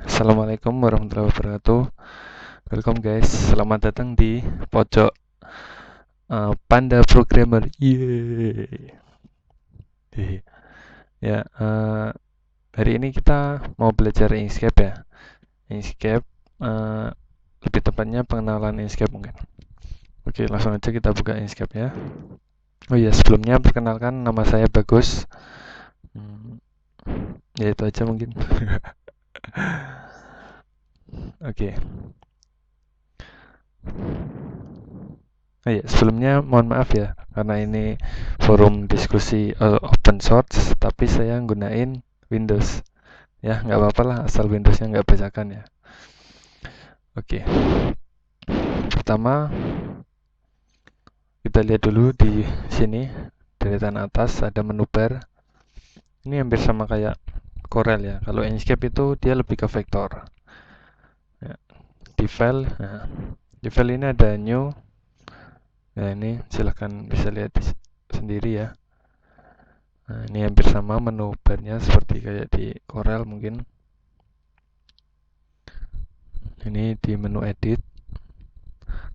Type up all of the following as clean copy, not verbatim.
Assalamualaikum warahmatullahi wabarakatuh. Welcome guys, selamat datang di pojok Panda Programmer. Yeay. Ya, hari ini kita mau belajar Inkscape ya. Inkscape, lebih tepatnya pengenalan Inkscape mungkin. Oke, langsung aja kita buka Inkscape ya. Oh iya, sebelumnya perkenalkan, nama saya Bagus. Ya itu aja mungkin. Oke. Oh iya, sebelumnya mohon maaf ya, karena ini forum diskusi open source, tapi saya gunain Windows. Ya, nggak apa-apa lah, asal Windowsnya nggak bajakan ya. Oke, pertama kita lihat dulu di sini, deretan atas ada menu bar. Ini hampir sama kayak Corel ya. Kalau Inkscape itu dia lebih ke vektor. Ya, di file ini ada new. Nah, ini silahkan bisa lihat sendiri ya. Nah, ini hampir sama menu barnya seperti kayak di Corel mungkin. Ini di menu edit.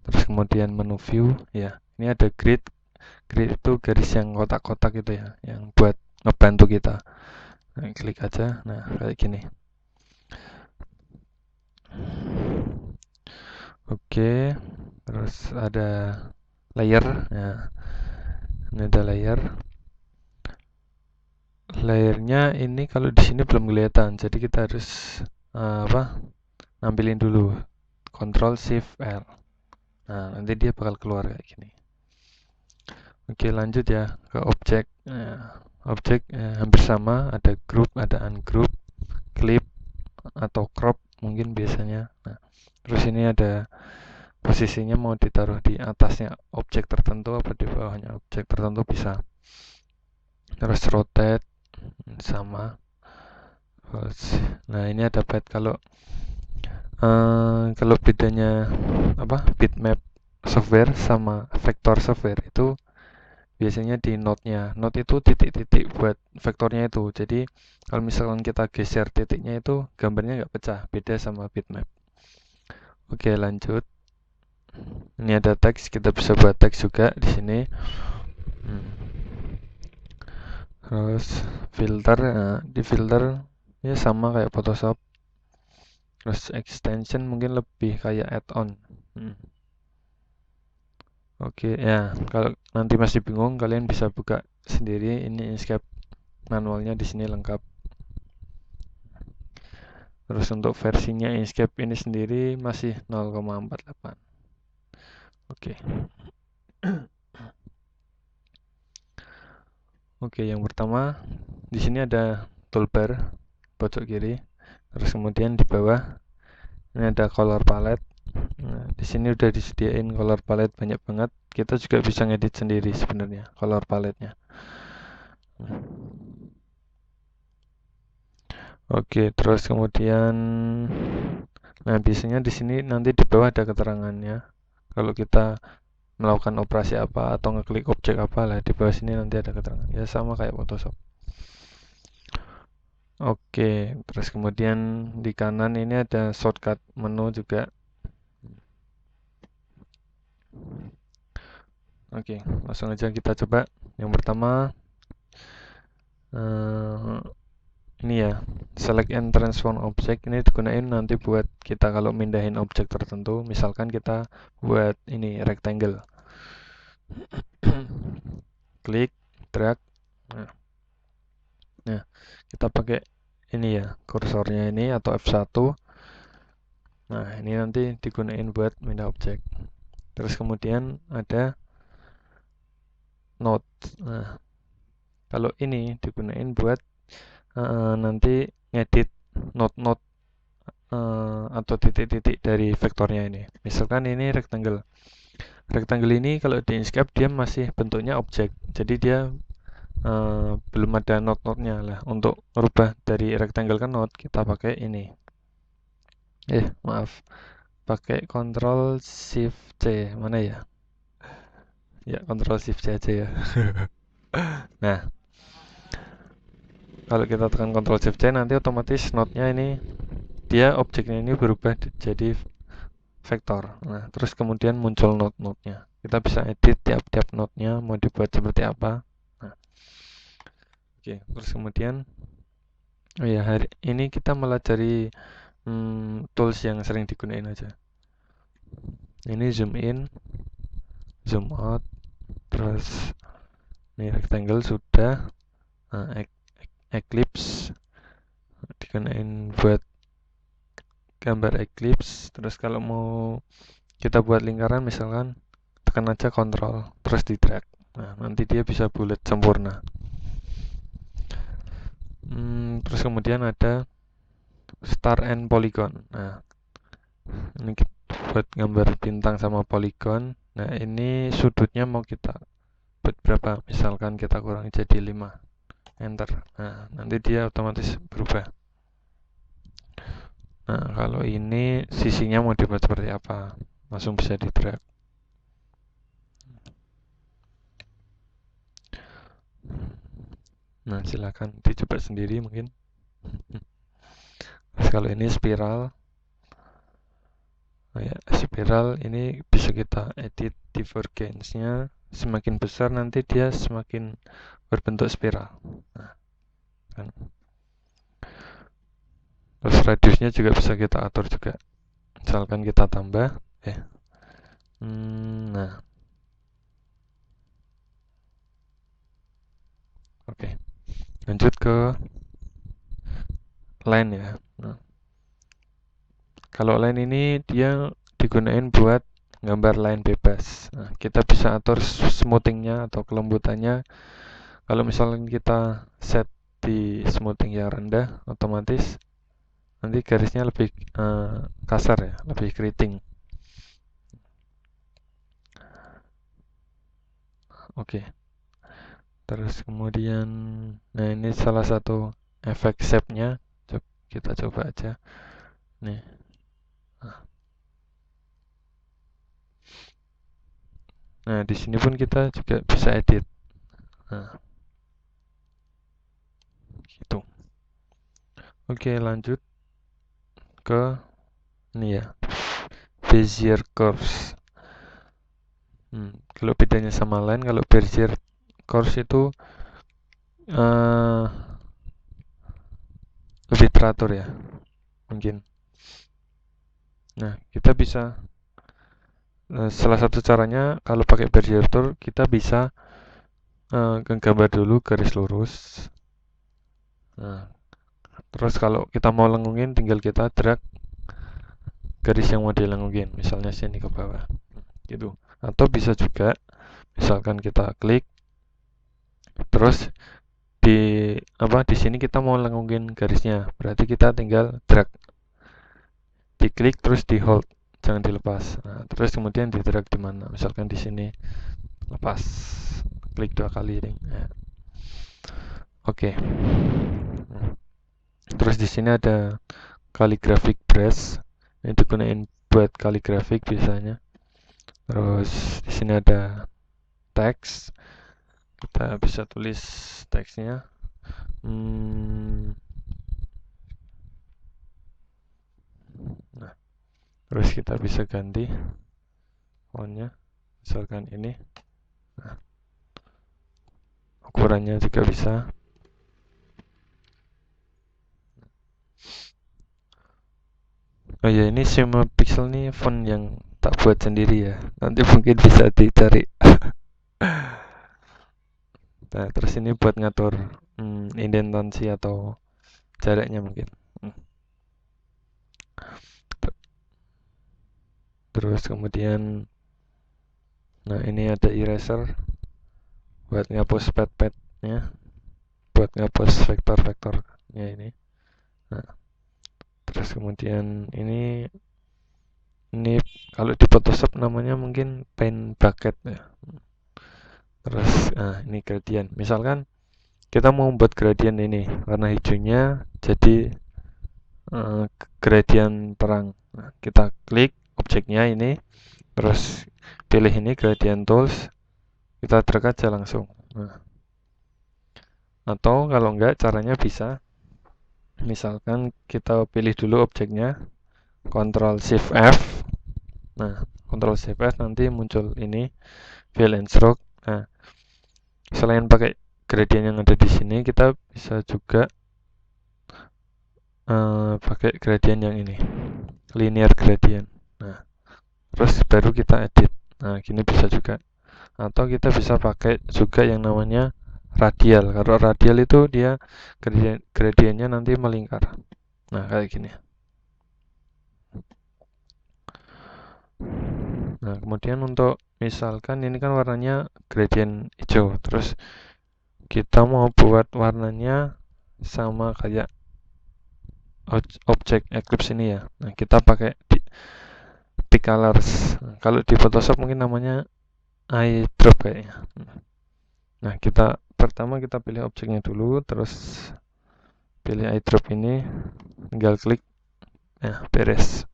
Terus kemudian menu view ya. Ini ada grid. Grid itu garis yang kotak-kotak itu ya, yang buat ngebantu kita. Nah, klik aja. Nah, kayak gini. Oke. Terus ada layer. Nah, ini ada layer. Layernya ini kalau di sini belum kelihatan, jadi kita harus nampilin dulu. Ctrl Shift L. Nah, nanti dia bakal keluar kayak gini. Oke, lanjut ya ke objek. Nah, objek hampir sama, ada group, ada ungroup, clip atau crop mungkin biasanya. Nah, terus ini ada posisinya mau ditaruh di atasnya objek tertentu apa di bawahnya objek tertentu bisa. Terus rotate sama. Nah, ini ada path kalau bedanya bitmap software sama vektor software itu biasanya di node-nya. Node itu titik-titik buat vektornya itu. Jadi kalau misalkan kita geser titiknya itu gambarnya nggak pecah, beda sama bitmap. Oke, lanjut. Ini ada teks, kita bisa buat teks juga di sini. Terus filter, nah, di filter ya sama kayak Photoshop. Terus extension mungkin lebih kayak add-on. Oke, ya kalau nanti masih bingung kalian bisa buka sendiri. Ini Inkscape manualnya di sini lengkap. Terus untuk versinya Inkscape ini sendiri masih 0,48. Oke. Oke, yang pertama di sini ada toolbar pojok kiri. Terus kemudian di bawah ini ada color palette. Nah, di sini udah disediain color palette banyak banget. Kita juga bisa ngedit sendiri sebenarnya color palette-nya. Oke, terus kemudian nah biasanya di sini nanti di bawah ada keterangannya. Kalau kita melakukan operasi apa atau ngeklik objek apa lah di bawah sini nanti ada keterangan. Ya sama kayak Photoshop. Oke, terus kemudian di kanan ini ada shortcut menu juga. Oke, langsung aja kita coba. Yang pertama ini ya, select and transform object. Ini digunain nanti buat kita kalau mindahin objek tertentu. Misalkan kita buat ini rectangle. Klik, drag. Nah, kita pakai ini ya, kursornya ini atau F1. Nah, ini nanti digunain buat pindah objek. Terus kemudian ada node. Nah, kalau ini digunain buat nanti ngedit node-node atau titik-titik dari vektornya ini. Misalkan ini rectangle. Rectangle ini kalau di Inkscape dia masih bentuknya objek. Jadi dia belum ada node-node-nya lah. Untuk merubah dari rectangle ke node kita pakai ini. Maaf. Pakai Ctrl Shift C. Mana ya? Ya, Ctrl Shift C aja ya. Nah, kalau kita tekan Ctrl Shift C nanti otomatis node-nya ini dia objeknya ini berubah jadi vektor. Nah, terus kemudian muncul node-node-nya. Kita bisa edit tiap-tiap node-nya mau dibuat seperti apa. Nah, oke, terus kemudian ya hari ini kita melajari tools yang sering digunain aja. Ini zoom in, zoom out, terus ini rectangle sudah, eclipse digunain buat gambar eclipse. Terus kalau mau kita buat lingkaran misalkan tekan aja Ctrl terus di drag. Nah, nanti dia bisa bulat sempurna. Terus kemudian ada star and polygon. Nah, ini kita buat gambar bintang sama polygon. Nah, ini sudutnya mau kita buat berapa? Misalkan kita kurangi jadi 5. Enter. Nah, nanti dia otomatis berubah. Nah, kalau ini sisinya mau dibuat seperti apa? Langsung bisa di drag. Nah, silakan dicoba sendiri mungkin. Terus kalau ini spiral. Nah, ya, spiral ini bisa kita edit divergence-nya. Semakin besar nanti dia semakin berbentuk spiral. Nah, kan. Terus radiusnya juga bisa kita atur juga. Misalkan kita tambah. Nah, oke. Lanjut ke line ya. Nah, kalau line ini dia digunain buat gambar line bebas. Nah, kita bisa atur smoothingnya atau kelembutannya. Kalau misalnya kita set di smoothing yang rendah, otomatis nanti garisnya lebih kasar ya, lebih keriting. Oke. Terus kemudian, nah ini salah satu efek shape-nya. Kita coba aja. Nih. Nah, di sini pun kita juga bisa edit. Nah, gitu. Oke, lanjut ke ini ya, Bezier curves. Kalau bedanya sama line, kalau Bezier curves itu lebih teratur ya, mungkin. Nah, kita bisa salah satu caranya kalau pakai Bezier tool kita bisa gambar dulu garis lurus. Nah, terus kalau kita mau lengungin tinggal kita drag garis yang mau dilengungin, misalnya sini ke bawah gitu. Atau bisa juga misalkan kita klik terus di sini kita mau lengungin garisnya, berarti kita tinggal drag, diklik terus di hold, jangan dilepas. Nah, terus kemudian di drag di mana, misalkan di sini, lepas, klik 2 kali ring. Nah. Oke. Terus di sini ada calligraphic brush, ini digunain buat kaligrafik biasanya. Terus di sini ada teks, kita bisa tulis teksnya. Nah, terus kita bisa ganti fontnya, misalkan ini. Nah, ukurannya juga bisa. Oh ya, ini Shima Pixel nih font yang tak buat sendiri ya. Nanti mungkin bisa dicari. Nah, terus ini buat ngatur indentansi atau jaraknya mungkin. Terus kemudian, nah ini ada eraser buat ngapus pad-padnya, buat ngapus vektor-vektornya ini. Nah, terus kemudian ini kalau di Photoshop namanya mungkin paint bucket ya. Terus ini gradient. Misalkan kita mau membuat gradient ini warna hijaunya jadi gradient terang. Nah, kita klik objeknya ini, terus pilih ini gradient tools, kita drag aja langsung. Nah. Atau kalau enggak, caranya bisa Misalkan kita pilih dulu objeknya, Ctrl Shift F. Nah, Ctrl Shift F nanti muncul ini fill and stroke. Nah, selain pakai gradient yang ada di sini, kita bisa juga pakai gradient yang ini, linear gradient. Nah, terus baru kita edit. Nah, gini bisa juga. Atau kita bisa pakai juga yang namanya radial. Kalau radial itu dia gradientnya nanti melingkar. Nah, kayak gini. Nah, kemudian untuk misalkan ini kan warnanya gradient hijau, terus kita mau buat warnanya sama kayak objek Eclipse ini ya. Nah, kita pakai P-Colors. Nah, kalau di Photoshop mungkin namanya eyedrop kayaknya. Nah, pertama kita pilih objeknya dulu, terus pilih eyedrop ini, tinggal klik, nah beres.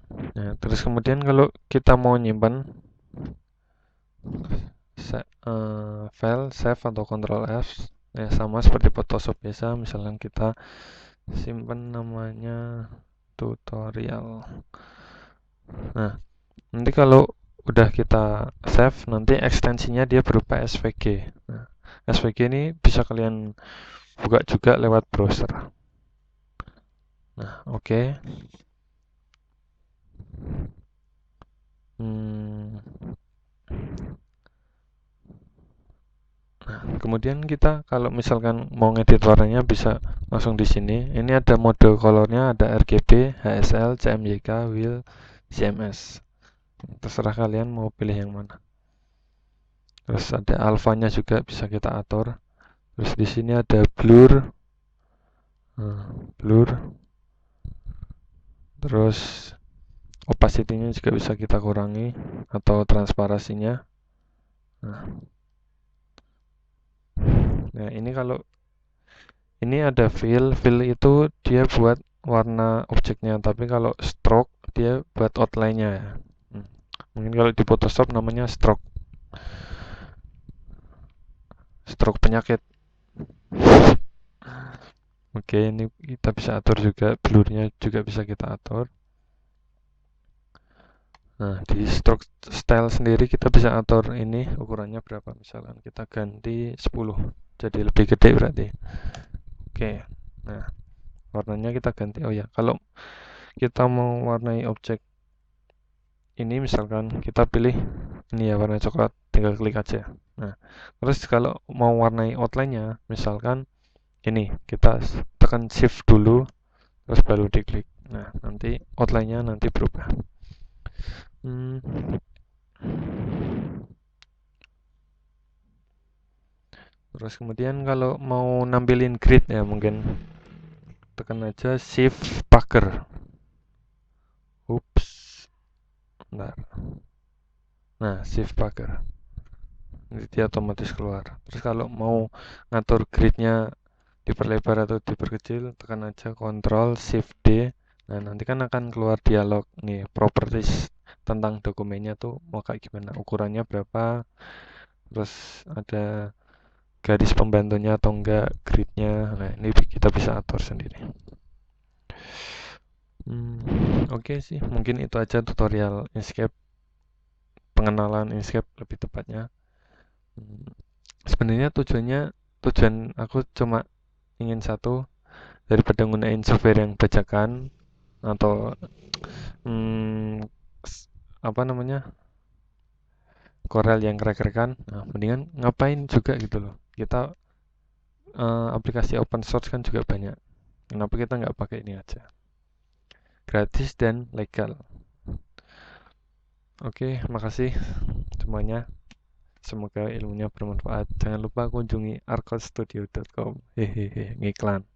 Nah, terus kemudian kalau kita mau nyimpan file, save atau Ctrl F, ya sama seperti Photoshop biasa. Misalkan kita simpan namanya tutorial. Nah, nanti kalau udah kita save, nanti ekstensinya dia berupa SVG. Nah, SVG ini bisa kalian buka juga lewat browser. Nah, oke. Nah, kemudian kita kalau misalkan mau ngedit warnanya bisa langsung di sini. Ini ada mode colornya, ada RGB, HSL, CMYK, Wheel, CMS. Terserah kalian mau pilih yang mana. Terus ada alfanya juga bisa kita atur. Terus di sini ada blur, terus opacity-nya juga bisa kita kurangi atau transparansinya. Nah, ini kalau ini ada fill itu dia buat warna objeknya, tapi kalau stroke dia buat outline-nya ya. Mungkin kalau di Photoshop namanya stroke penyakit. Oke, ini kita bisa atur juga, blurnya juga bisa kita atur. Nah, di stroke style sendiri kita bisa atur ini ukurannya berapa. Misalkan kita ganti 10, jadi lebih gede berarti. Oke, nah warnanya kita ganti. Oh ya, kalau kita mau warnai objek ini, misalkan kita pilih ini ya, warna coklat, tinggal klik aja. Nah, terus kalau mau warnai outline-nya, misalkan ini, kita tekan shift dulu, terus baru diklik. Nah, nanti outline-nya nanti berubah. Terus kemudian kalau mau nampilin grid ya, mungkin tekan aja shift packer. Ups. Bentar. Nah, shift packer. Nanti dia otomatis keluar. Terus kalau mau ngatur gridnya diperlebar atau diperkecil, tekan aja Ctrl Shift D. Nah, nanti kan akan keluar dialog nih, properties tentang dokumennya tuh mau kayak gimana, ukurannya berapa, terus ada garis pembantunya atau enggak, gridnya. Nah, ini kita bisa atur sendiri. Oke sih, mungkin itu aja tutorial Inkscape, pengenalan Inkscape lebih tepatnya. Sebenarnya tujuan aku cuma ingin satu, daripada gunain software yang bajakan atau apa namanya, Corel yang krek-krekan. Nah, mendingan ngapain juga gitu loh, kita aplikasi open source kan juga banyak, kenapa kita nggak pakai ini aja, gratis dan legal. Oke, makasih semuanya, semoga ilmunya bermanfaat. Jangan lupa kunjungi arcostudio.com. Hehehe, ngiklan.